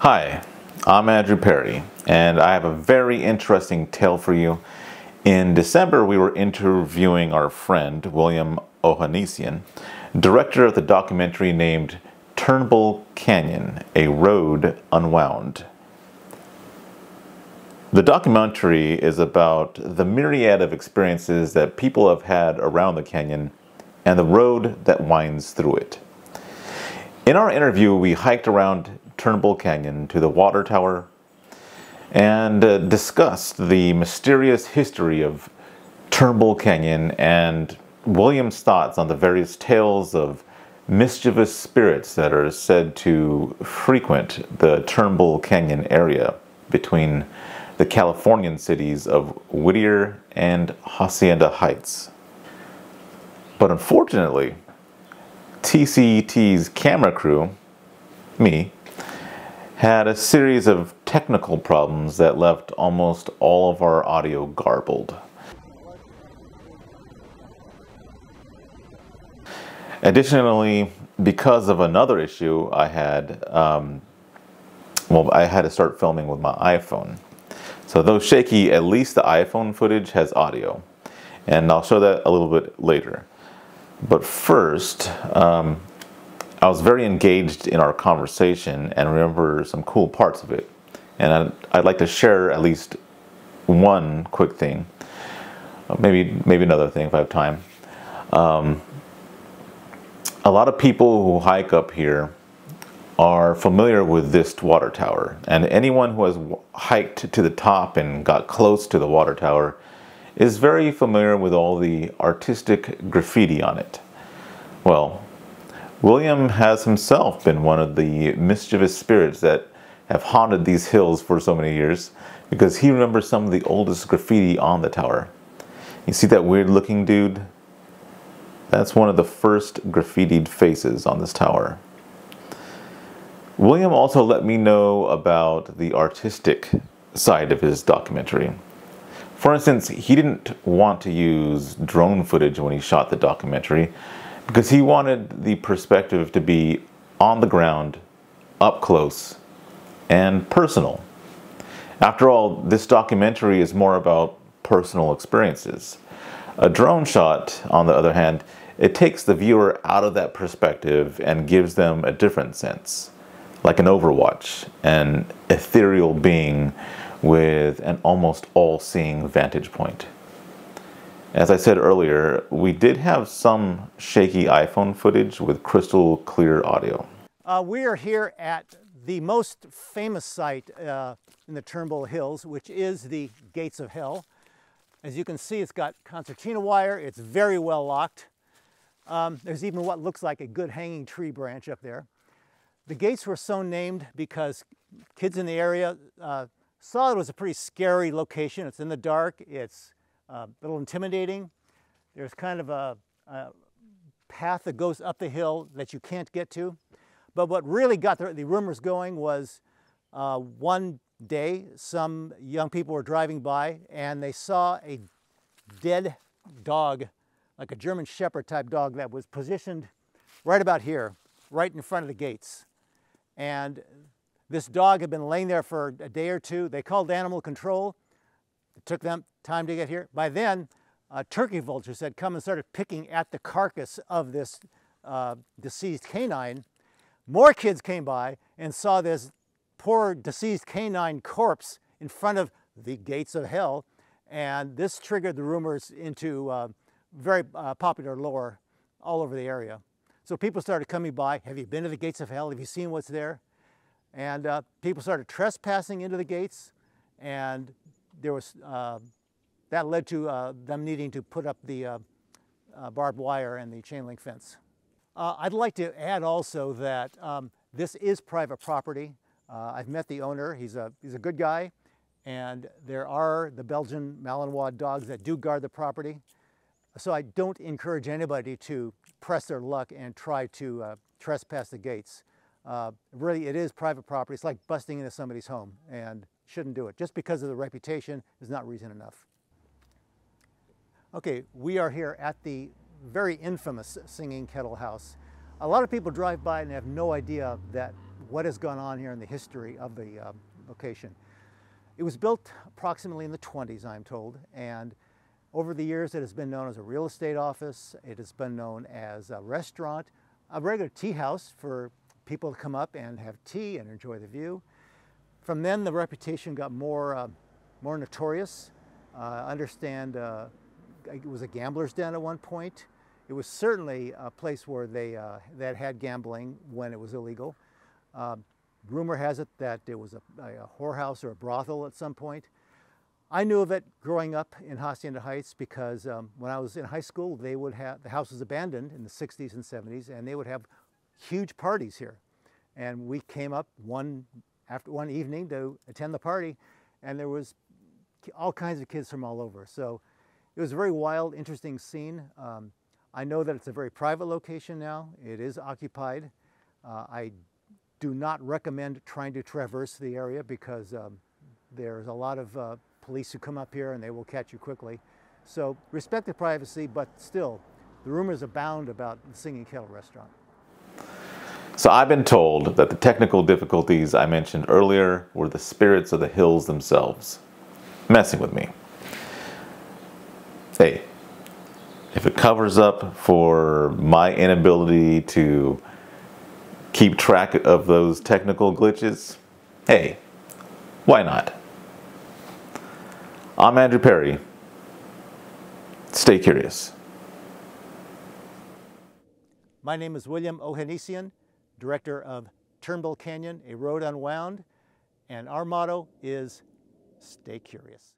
Hi, I'm Andrew Perry, and I have a very interesting tale for you. In December, we were interviewing our friend, William Ohanessian, director of the documentary named Turnbull Canyon, A Road Unwound. The documentary is about the myriad of experiences that people have had around the canyon and the road that winds through it. In our interview, we hiked around Turnbull Canyon to the water tower and discussed the mysterious history of Turnbull Canyon and William's thoughts on the various tales of mischievous spirits that are said to frequent the Turnbull Canyon area between the Californian cities of Whittier and Hacienda Heights. But unfortunately, TCET's camera crew, me, had a series of technical problems that left almost all of our audio garbled. Additionally, because of another issue I had, I had to start filming with my iPhone. So though shaky, at least the iPhone footage has audio. And I'll show that a little bit later. But first, I was very engaged in our conversation and remember some cool parts of it. And I'd like to share at least one quick thing, maybe another thing if I have time. A lot of people who hike up here are familiar with this water tower, and anyone who has hiked to the top and got close to the water tower is very familiar with all the artistic graffiti on it. Well, William has himself been one of the mischievous spirits that have haunted these hills for so many years because he remembers some of the oldest graffiti on the tower. You see that weird looking dude? That's one of the first graffitied faces on this tower. William also let me know about the artistic side of his documentary. For instance, he didn't want to use drone footage when he shot the documentary because he wanted the perspective to be on the ground, up close, and personal. After all, this documentary is more about personal experiences. A drone shot, on the other hand, it takes the viewer out of that perspective and gives them a different sense, like an Overwatch, an ethereal being with an almost all-seeing vantage point. As I said earlier, we did have some shaky iPhone footage with crystal clear audio. We are here at the most famous site in the Turnbull Hills, which is the Gates of Hell. As you can see, it's got concertina wire. It's very well locked. There's even what looks like a good hanging tree branch up there. The gates were so named because kids in the area saw it was a pretty scary location. It's in the dark. It's a little intimidating. There's kind of a path that goes up the hill that you can't get to. But what really got the rumors going was one day some young people were driving by and they saw a dead dog, like a German Shepherd type dog that was positioned right about here, right in front of the gates. And this dog had been laying there for a day or two. They called animal control. It took them time to get here. By then, turkey vultures had come and started picking at the carcass of this deceased canine. More kids came by and saw this poor deceased canine corpse in front of the Gates of Hell. And this triggered the rumors into very popular lore all over the area. So people started coming by. Have you been to the Gates of Hell? Have you seen what's there? And people started trespassing into the gates, and there was that led to them needing to put up the barbed wire and the chain link fence. I'd like to add also that this is private property. I've met the owner. He's a good guy, and there are the Belgian Malinois dogs that do guard the property. So I don't encourage anybody to press their luck and try to trespass the gates. Really, it is private property. It's like busting into somebody's home, and shouldn't do it. Just because of the reputation is not reason enough. Okay, we are here at the very infamous Singing Kettle House. A lot of people drive by and have no idea that what has gone on here in the history of the location. It was built approximately in the 20s, I'm told, and over the years it has been known as a real estate office, it has been known as a restaurant, a regular tea house for people to come up and have tea and enjoy the view. From then the reputation got more notorious. I understand it was a gambler's den at one point. It was certainly a place where that had gambling when it was illegal. Rumor has it that it was a whorehouse or a brothel at some point. I knew of it growing up in Hacienda Heights because when I was in high school, the house was abandoned in the 60s and 70s, and they would have huge parties here. And we came up one evening to attend the party, and there was all kinds of kids from all over. So it was a very wild, interesting scene. I know that it's a very private location now. It is occupied. I do not recommend trying to traverse the area because there's a lot of police who come up here and they will catch you quickly. So respect the privacy, but still, the rumors abound about the Singing Kettle restaurant. So I've been told that the technical difficulties I mentioned earlier were the spirits of the hills themselves messing with me. Hey, if it covers up for my inability to keep track of those technical glitches, hey, why not? I'm Andrew Perry. Stay curious. My name is William Ohanessian, director of Turnbull Canyon, A Road Unwound, and our motto is stay curious.